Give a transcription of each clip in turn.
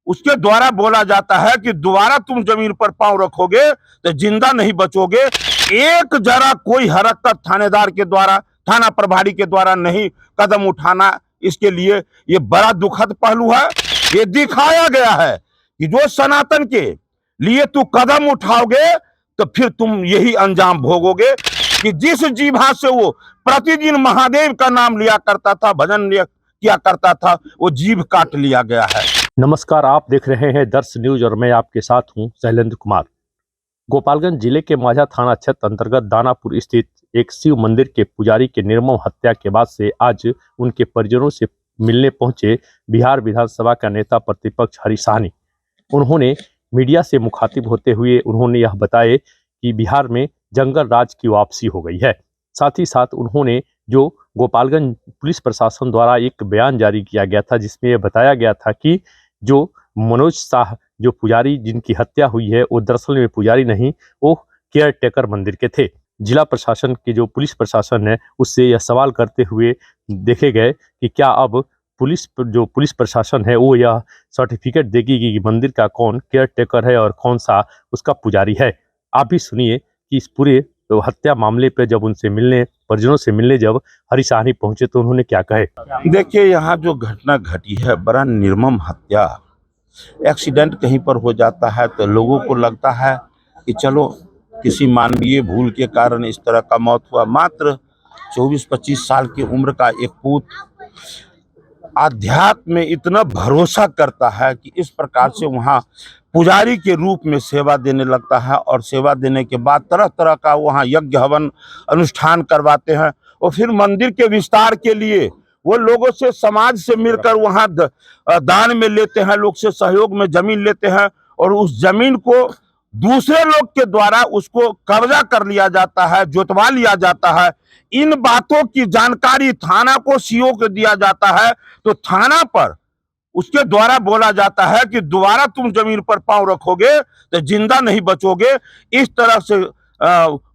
उसके द्वारा बोला जाता है कि दोबारा तुम जमीन पर पांव रखोगे तो जिंदा नहीं बचोगे। एक जरा कोई हरकत थानेदार के द्वारा, थाना प्रभारी के द्वारा नहीं कदम उठाना, इसके लिए ये बड़ा दुखद पहलू है। ये दिखाया गया है कि जो सनातन के लिए तू कदम उठाओगे तो फिर तुम यही अंजाम भोगोगे कि जिस जीभा से वो प्रतिदिन महादेव का नाम लिया करता था, भजन किया करता था, वो जीभ काट लिया गया है। नमस्कार, आप देख रहे हैं दर्श न्यूज और मैं आपके साथ हूं शैलेंद्र कुमार। गोपालगंज जिले के माझा थाना क्षेत्र अंतर्गत दानापुर स्थित एक शिव मंदिर के पुजारी के निर्मम हत्या के बाद से आज उनके परिजनों से मिलने पहुंचे बिहार विधानसभा का नेता प्रतिपक्ष हरीश साहनी। उन्होंने मीडिया से मुखातिब होते हुए उन्होंने यह बताया कि बिहार में जंगल राज की वापसी हो गई है। साथ ही साथ उन्होंने जो गोपालगंज पुलिस प्रशासन द्वारा एक बयान जारी किया गया था जिसमें यह बताया गया था कि जो मनोज शाह जो पुजारी जिनकी हत्या हुई है वो दरअसल में पुजारी नहीं, वो केयर टेकर मंदिर के थे। जिला प्रशासन के जो पुलिस प्रशासन है उससे यह सवाल करते हुए देखे गए कि क्या अब पुलिस प्रशासन है वो यह सर्टिफिकेट देगी कि मंदिर का कौन केयर टेकर है और कौन सा उसका पुजारी है। आप भी सुनिए कि इस पूरे तो हत्या मामले पे जब उनसे मिलने, परिजनों से मिलने जब हरीश साहनी पहुंचे तो उन्होंने क्या कहे। देखिए, यहाँ जो घटना घटी है बड़ा निर्मम हत्या। एक्सीडेंट कहीं पर हो जाता है तो लोगों को लगता है कि चलो किसी मानवीय भूल के कारण इस तरह का मौत हुआ। मात्र 24-25 साल की उम्र का एक पूत आध्यात्म में इतना भरोसा करता है कि इस प्रकार से वहाँ पुजारी के रूप में सेवा देने लगता है और सेवा देने के बाद तरह तरह का वहाँ यज्ञ हवन अनुष्ठान करवाते हैं और फिर मंदिर के विस्तार के लिए वो लोगों से, समाज से मिलकर वहाँ दान में लेते हैं, लोग से सहयोग में जमीन लेते हैं और उस जमीन को दूसरे लोग के द्वारा उसको कब्जा कर लिया जाता है, जोतवा लिया जाता है। इन बातों की जानकारी थाना को सीओ को दिया जाता है तो थाना पर उसके द्वारा बोला जाता है कि दोबारा तुम जमीन पर पांव रखोगे तो जिंदा नहीं बचोगे। इस तरह से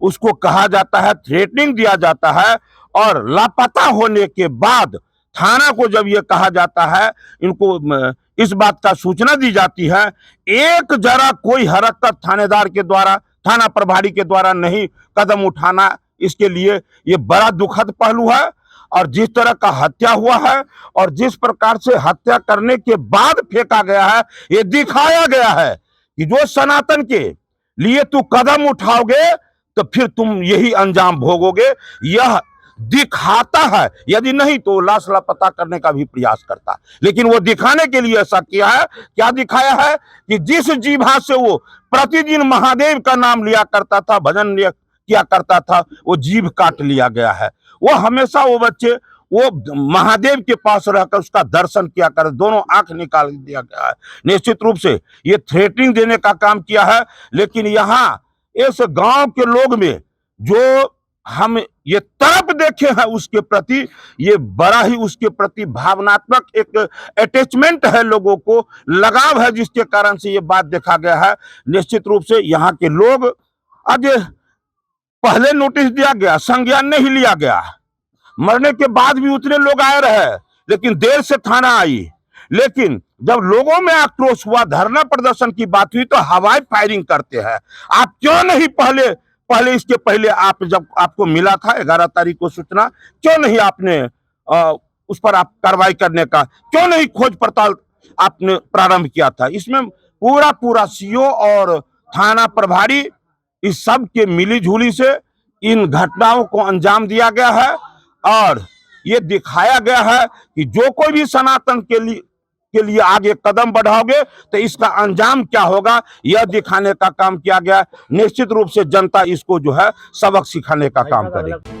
उसको कहा जाता है, थ्रेटनिंग दिया जाता है और लापता होने के बाद थाना को जब ये कहा जाता है, इनको इस बात का सूचना दी जाती है, एक जरा कोई हरकत थानेदार के द्वारा, थाना प्रभारी के द्वारा नहीं कदम उठाना, इसके लिए ये बड़ा दुखद पहलू है। और जिस तरह का हत्या हुआ है और जिस प्रकार से हत्या करने के बाद फेंका गया है, ये दिखाया गया है कि जो सनातन के लिए तू कदम उठाओगे तो फिर तुम यही अंजाम भोगोगे। यह दिखाता है, यदि नहीं तो लाश लापता करने का भी प्रयास करता, लेकिन वो दिखाने के लिए ऐसा किया है। क्या दिखाया है कि जिस जीभा से वो प्रतिदिन महादेव का नाम लिया करता था, भजन किया करता था, वो जीभ काट लिया गया है। वो हमेशा वो बच्चे वो महादेव के पास रहकर उसका दर्शन किया कर, दोनों आंख निकाल दिया गया है। निश्चित रूप से ये थ्रेटनिंग देने का काम किया है, लेकिन यहाँ इस गांव के लोग में जो हम ये तरफ देखे हैं उसके प्रति, ये बड़ा ही उसके प्रति भावनात्मक एक अटैचमेंट है, लोगों को लगाव है, जिसके कारण से ये बात देखा गया है। निश्चित रूप से यहाँ के लोग, आज पहले नोटिस दिया गया, संज्ञान नहीं लिया गया, मरने के बाद भी उतने लोग आए रहे, लेकिन देर से थाना आई। लेकिन जब लोगों में आक्रोश हुआ, धरना प्रदर्शन की बात हुई, तो हवाई फायरिंग करते हैं। आप क्यों नहीं पहले इसके पहले आप जब आपको मिला था 11 तारीख को सूचना, क्यों नहीं आपने उस पर आप कार्रवाई करने का, क्यों नहीं खोज पड़ताल आपने प्रारंभ किया था? इसमें पूरा सीओ और थाना प्रभारी इस सब के मिली झूली से इन घटनाओं को अंजाम दिया गया है और ये दिखाया गया है कि जो कोई भी सनातन के लिए आगे कदम बढ़ाओगे तो इसका अंजाम क्या होगा, यह दिखाने का काम किया गया। निश्चित रूप से जनता इसको जो है सबक सिखाने का काम करेगी।